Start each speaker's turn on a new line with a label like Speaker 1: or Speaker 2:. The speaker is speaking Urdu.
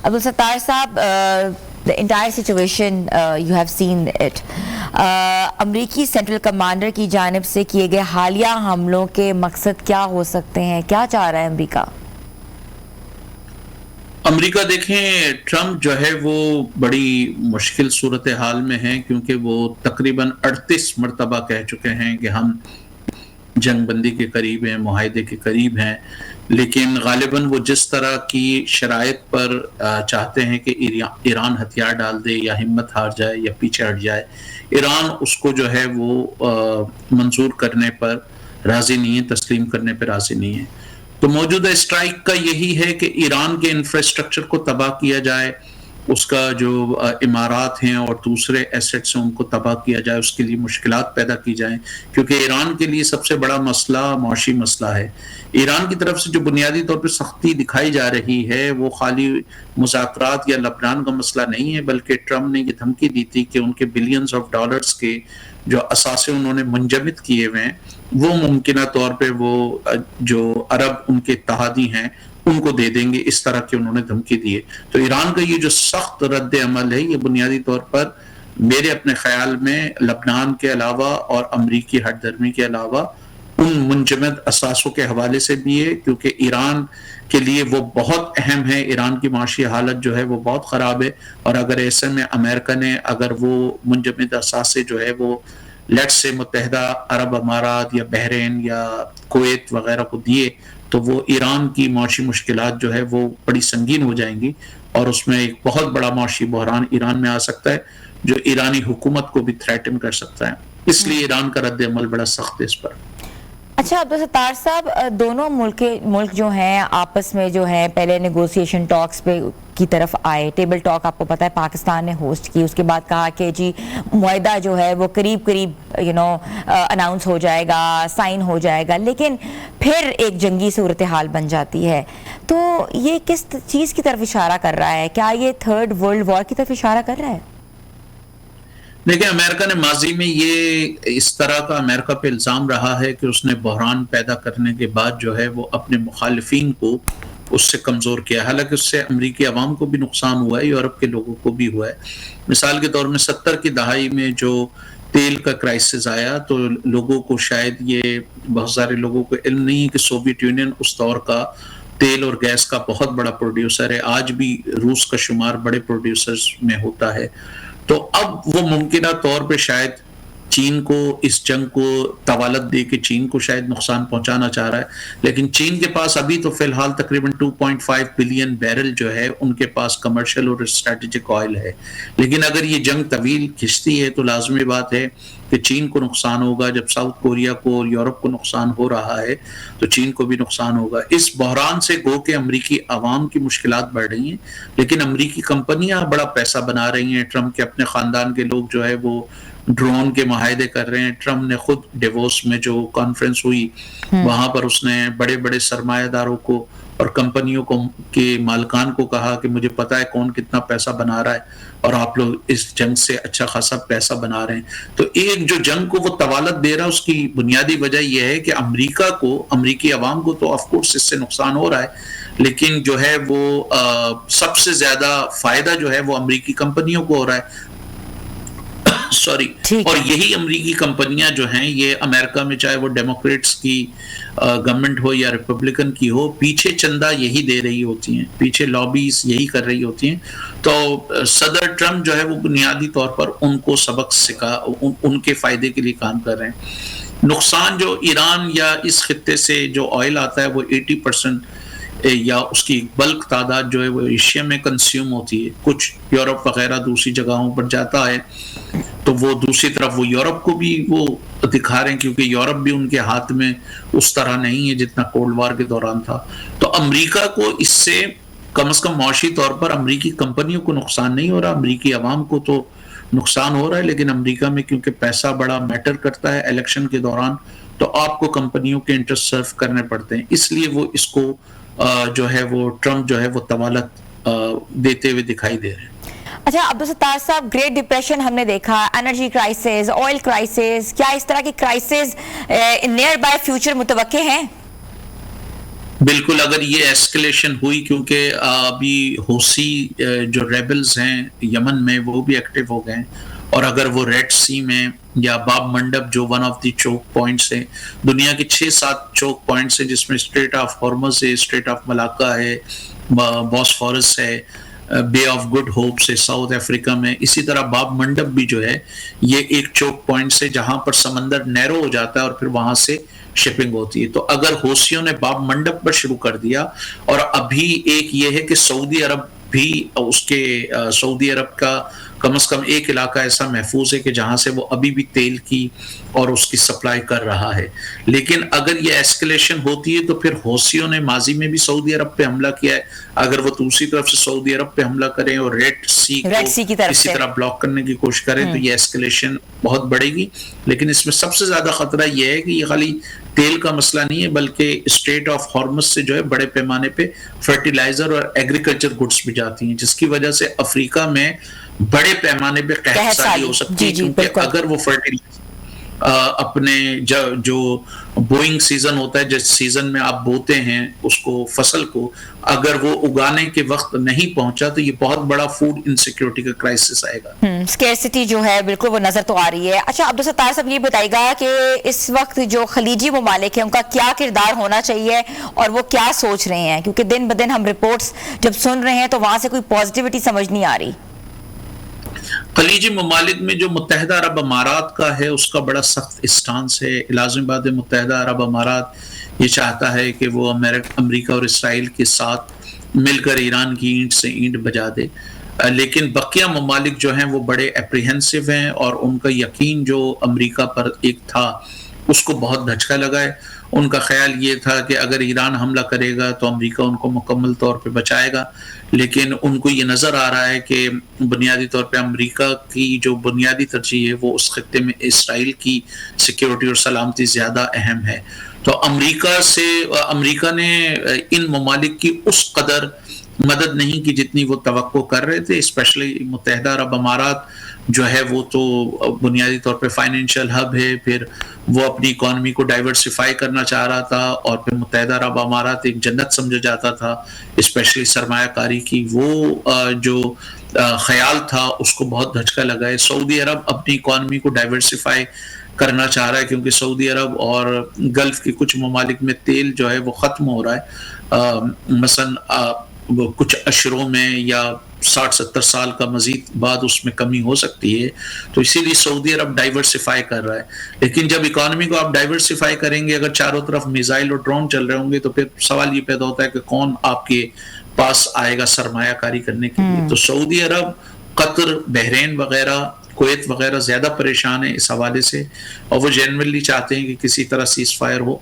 Speaker 1: عبدالستار صاحب, the entire situation you have seen it. امریکی سینٹرل کمانڈر کی جانب سے کیے گئے حالیہ حملوں کے مقصد کیا ہو سکتے ہیں؟ کیا چاہ رہا ہے امریکہ؟
Speaker 2: امریکہ دیکھیں, ٹرمپ جو ہے وہ بڑی مشکل صورتحال میں ہیں, کیونکہ وہ تقریباً 38 مرتبہ کہہ چکے ہیں کہ ہم جنگ بندی کے قریب ہیں, معاہدے کے قریب ہیں, لیکن غالباً وہ جس طرح کی شرائط پر چاہتے ہیں کہ ایران ہتھیار ڈال دے یا ہمت ہار جائے یا پیچھے ہٹ جائے, ایران اس کو جو ہے وہ منظور کرنے پر راضی نہیں ہے, تسلیم کرنے پر راضی نہیں ہے. تو موجودہ اسٹرائک کا یہی ہے کہ ایران کے انفراسٹرکچر کو تباہ کیا جائے, اس کا جو عمارات ہیں اور دوسرے ایسٹس ہیں ان کو تباہ کیا جائے, اس کے لیے مشکلات پیدا کی جائیں, کیونکہ ایران کے لیے سب سے بڑا مسئلہ معاشی مسئلہ ہے. ایران کی طرف سے جو بنیادی طور پہ سختی دکھائی جا رہی ہے وہ خالی مذاکرات یا لبنان کا مسئلہ نہیں ہے, بلکہ ٹرمپ نے یہ دھمکی دی تھی کہ ان کے بلینز آف ڈالرز کے جو اثاثے انہوں نے منجمد کیے ہوئے ہیں وہ ممکنہ طور پہ وہ جو عرب ان کے اتحادی ہیں ان کو دے دیں گے, اس طرح کی انہوں نے دھمکی دی ہے. تو ایران کا یہ جو سخت رد عمل ہے یہ بنیادی طور پر میرے اپنے خیال میں لبنان کے علاوہ اور امریکی ہٹ دھرمی کے علاوہ ان منجمد اثاثوں کے حوالے سے بھی ہے, کیونکہ ایران کے لیے وہ بہت اہم ہے. ایران کی معاشی حالت جو ہے وہ بہت خراب ہے, اور اگر ایسے میں امریکہ نے اگر وہ منجمد اثاثے جو ہے وہ لیٹ سے متحدہ عرب امارات یا بحرین یا کویت وغیرہ کو دیے تو وہ ایران کی معاشی مشکلات جو ہے وہ بڑی سنگین ہو جائیں گی, اور اس میں ایک بہت بڑا معاشی بحران ایران میں آ سکتا ہے جو ایرانی حکومت کو بھی تھریٹن کر سکتا ہے. اس لیے ایران کا رد عمل بڑا سخت ہے اس پر.
Speaker 1: اچھا عبدالستار صاحب, دونوں ملک جو ہیں آپس میں جو ہیں پہلے نیگوسیشن ٹاکس پہ کی طرف آئے, ٹیبل ٹاک آپ کو پتہ ہے پاکستان نے ہوسٹ کی, اس کے بعد کہا کہ جی معاہدہ جو ہے وہ قریب اناؤنس ہو جائے گا, سائن ہو جائے گا, لیکن پھر ایک جنگی صورتحال بن جاتی ہے. تو یہ کس چیز کی طرف اشارہ کر رہا ہے؟ کیا یہ تھرڈ ورلڈ وار کی طرف اشارہ کر رہا ہے؟
Speaker 2: دیکھیں, امریکہ نے ماضی میں یہ اس طرح کا امریکہ پہ الزام رہا ہے کہ اس نے بحران پیدا کرنے کے بعد جو ہے وہ اپنے مخالفین کو اس سے کمزور کیا, حالانکہ اس سے امریکی عوام کو بھی نقصان ہوا ہے, یورپ کے لوگوں کو بھی ہوا ہے. مثال کے طور میں 70 کی دہائی میں جو تیل کا کرائسس آیا تو لوگوں کو شاید یہ بہت سارے لوگوں کو علم نہیں ہے کہ سوویت یونین اس دور کا تیل اور گیس کا بہت بڑا پروڈیوسر ہے. آج بھی روس کا شمار بڑے پروڈیوسرز میں ہوتا ہے. تو اب وہ ممکنہ طور پہ شاید چین کو اس جنگ کو طوالت دے کے چین کو شاید نقصان پہنچانا چاہ رہا ہے, لیکن چین کے پاس ابھی تو فی الحال تقریباً 2.5 بلین بیرل جو ہے ان کے پاس کمرشل اور اسٹریٹجک آئل ہے. لیکن اگر یہ جنگ طویل کھنچتی ہے تو لازمی بات ہے کہ چین کو نقصان ہوگا. جب ساؤتھ کوریا کو اور یورپ کو نقصان ہو رہا ہے تو چین کو بھی نقصان ہوگا. اس بحران سے گو کہ امریکی عوام کی مشکلات بڑھ رہی ہیں, لیکن امریکی کمپنیاں بڑا پیسہ بنا رہی ہیں. ٹرمپ کے اپنے خاندان کے لوگ جو ہے وہ ڈرون کے معاہدے کر رہے ہیں. ٹرمپ نے خود ڈیووس میں جو کانفرنس ہوئی وہاں پر اس نے بڑے بڑے سرمایہ داروں کو اور کمپنیوں کو کے مالکان کو کہا کہ مجھے پتا ہے کون کتنا پیسہ بنا رہا ہے اور آپ لوگ اس جنگ سے اچھا خاصا پیسہ بنا رہے ہیں. تو ایک جو جنگ کو وہ طوالت دے رہا ہے اس کی بنیادی وجہ یہ ہے کہ امریکہ کو, امریکی عوام کو تو آف کورس اس سے نقصان ہو رہا ہے, لیکن جو ہے وہ سب سے زیادہ فائدہ جو ہے وہ امریکی کمپنیوں کو ہو رہا ہے. اور یہی امریکی کمپنیاں جو ہیں یہ امریکہ میں چاہے وہ ڈیموکریٹس کی گورنمنٹ ہو یا ریپبلکن کی ہو, پیچھے چندہ یہی دے رہی ہوتی ہیں, پیچھے لابیز یہی کر رہی ہوتی ہیں. تو صدر ٹرمپ جو ہے وہ بنیادی طور پر ان کو سبق سکھا, ان کے فائدے کے لیے کام کر رہے ہیں. نقصان جو ایران یا اس خطے سے جو آئل آتا ہے وہ 80% یا اس کی بلک تعداد جو ہے وہ ایشیا میں کنزیوم ہوتی ہے. کچھ یورپ وغیرہ دوسری جگہوں پر جاتا ہے تو وہ دوسری طرف وہ یورپ کو بھی وہ دکھا رہے ہیں, کیونکہ یورپ بھی ان کے ہاتھ میں اس طرح نہیں ہے جتنا کولڈ وار کے دوران تھا. تو امریکہ کو اس سے کم از کم معاشی طور پر امریکی کمپنیوں کو نقصان نہیں ہو رہا, امریکی عوام کو تو نقصان ہو رہا ہے. لیکن امریکہ میں کیونکہ پیسہ بڑا میٹر کرتا ہے الیکشن کے دوران, تو آپ کو کمپنیوں کے انٹرسٹ سرو کرنے پڑتے ہیں, اس لیے وہ اس کو جو ہے وہ ٹرمپ جو ہے وہ طوالت دیتے ہوئے دکھائی دے رہے ہیں.
Speaker 1: اچھا عبدالستار صاحب, گریٹ ڈپریشن ہم نے دیکھا, انرجی کرائسس, آئل کرائسس, کیا اس طرح کی کرائسس نیئر بائی فیوچر متوقع ہیں؟
Speaker 2: بالکل اگر یہ ایسکلیشن ہوئی، کیونکہ ابھی حوثی جو ریبلز ہیں یمن میں وہ بھی ایکٹیو ہو گئے ہیں، اور اگر وہ ریڈ سی میں یا باب منڈب جو one of the Chowk points ہیں، دنیا کے 6-7 چوک پوائنٹس ہیں جس میں اسٹریٹ آف ہارمز ہے، اسٹریٹ آف ملاکا ہے، بوسفورس ہے، بے آف گڈ ہوپ سے ساؤتھ افریقہ میں، اسی طرح باب منڈب بھی جو ہے یہ ایک چوک پوائنٹ سے جہاں پر سمندر نیرو ہو جاتا ہے اور پھر وہاں سے شپنگ ہوتی ہے. تو اگر حوثیوں نے باب منڈب پر شروع کر دیا، اور ابھی ایک یہ ہے کہ سعودی عرب بھی اس کے سعودی عرب کا کم از کم ایک علاقہ ایسا محفوظ ہے کہ جہاں سے وہ ابھی بھی تیل کی اور اس کی سپلائی کر رہا ہے. لیکن اگر یہ ایسکلیشن ہوتی ہے تو پھر حوثیوں نے ماضی میں بھی سعودی عرب پہ حملہ کیا ہے، اگر وہ دوسری طرف سے سعودی عرب پہ حملہ کریں اور ریڈ سی
Speaker 1: کی طرف
Speaker 2: کسی طرح بلاک کرنے کی کوشش کریں تو یہ ایسکلیشن بہت بڑھے گی. لیکن اس میں سب سے زیادہ خطرہ یہ ہے کہ یہ خالی تیل کا مسئلہ نہیں ہے، بلکہ اسٹریٹ آف ہارمز سے جو ہے بڑے پیمانے پہ فرٹیلائزر اور ایگریکلچر گڈس بھی جاتی ہیں، جس کی وجہ سے افریقہ میں بڑے پیمانے پہ قحط سالی ہو سکتی ہے. کیونکہ اگر وہ فرٹیلائزر اپنے جو بوئنگ سیزن ہوتا ہے، جس سیزن میں آپ بوتے ہیں اس کو فصل کو، اگر وہ اگانے کے وقت نہیں پہنچا تو یہ بہت بڑا فوڈ انسیکیورٹی کا کرائسس آئے گا.
Speaker 1: اسکیرسٹی جو ہے بالکل وہ نظر تو آ رہی ہے. اچھا عبدالستار صاحب یہ بتائے گا کہ اس وقت جو خلیجی ممالک ہیں ان کا کیا کردار ہونا چاہیے اور وہ کیا سوچ رہے ہیں؟ کیونکہ دن بدن ہم رپورٹس جب سن رہے ہیں تو وہاں سے کوئی پازیٹیوٹی سمجھ نہیں آ رہی.
Speaker 2: خلیجی ممالک میں جو متحدہ عرب امارات کا ہے اس کا بڑا سخت اسٹانس ہے. لازم بات ہے متحدہ عرب امارات یہ چاہتا ہے کہ وہ امریکہ اور اسرائیل کے ساتھ مل کر ایران کی اینٹ سے اینٹ بجا دے، لیکن بقیہ ممالک جو ہیں وہ بڑے اپریہنسو ہیں اور ان کا یقین جو امریکہ پر ایک تھا اس کو بہت دھچکا لگا ہے. ان کا خیال یہ تھا کہ اگر ایران حملہ کرے گا تو امریکہ ان کو مکمل طور پہ بچائے گا، لیکن ان کو یہ نظر آ رہا ہے کہ بنیادی طور پہ امریکہ کی جو بنیادی ترجیح ہے وہ اس خطے میں اسرائیل کی سیکیورٹی اور سلامتی زیادہ اہم ہے. تو امریکہ نے ان ممالک کی اس قدر مدد نہیں کی جتنی وہ توقع کر رہے تھے. اسپیشلی متحدہ عرب امارات جو ہے وہ تو بنیادی طور پہ فائنینشیل ہب ہے، پھر وہ اپنی اکانومی کو ڈائیورسیفائی کرنا چاہ رہا تھا، اور پھر متحدہ عرب امارات ایک جنت سمجھا جاتا تھا اسپیشلی سرمایہ کاری کی. وہ جو خیال تھا اس کو بہت دھچکا لگا ہے. سعودی عرب اپنی اکانومی کو ڈائیورسیفائی کرنا چاہ رہا ہے کیونکہ سعودی عرب اور گلف کے کچھ ممالک میں تیل جو ہے وہ ختم ہو رہا ہے، مثلا کچھ اشروں میں یا 60-70 سال کا مزید بعد اس میں کمی ہو سکتی ہے. تو اسی لیے سعودی عرب ڈائیورسیفائی کر رہا ہے. لیکن جب اکانومی کو آپ ڈائیورسیفائی کریں گے، اگر چاروں طرف میزائل اور ڈرون چل رہے ہوں گے تو پھر سوال یہ پیدا ہوتا ہے کہ کون آپ کے پاس آئے گا سرمایہ کاری کرنے کے لیے. تو سعودی عرب، قطر، بحرین وغیرہ، کویت وغیرہ زیادہ پریشان ہیں اس حوالے سے، اور وہ جنرلی چاہتے ہیں کہ کسی طرح سیز فائر ہو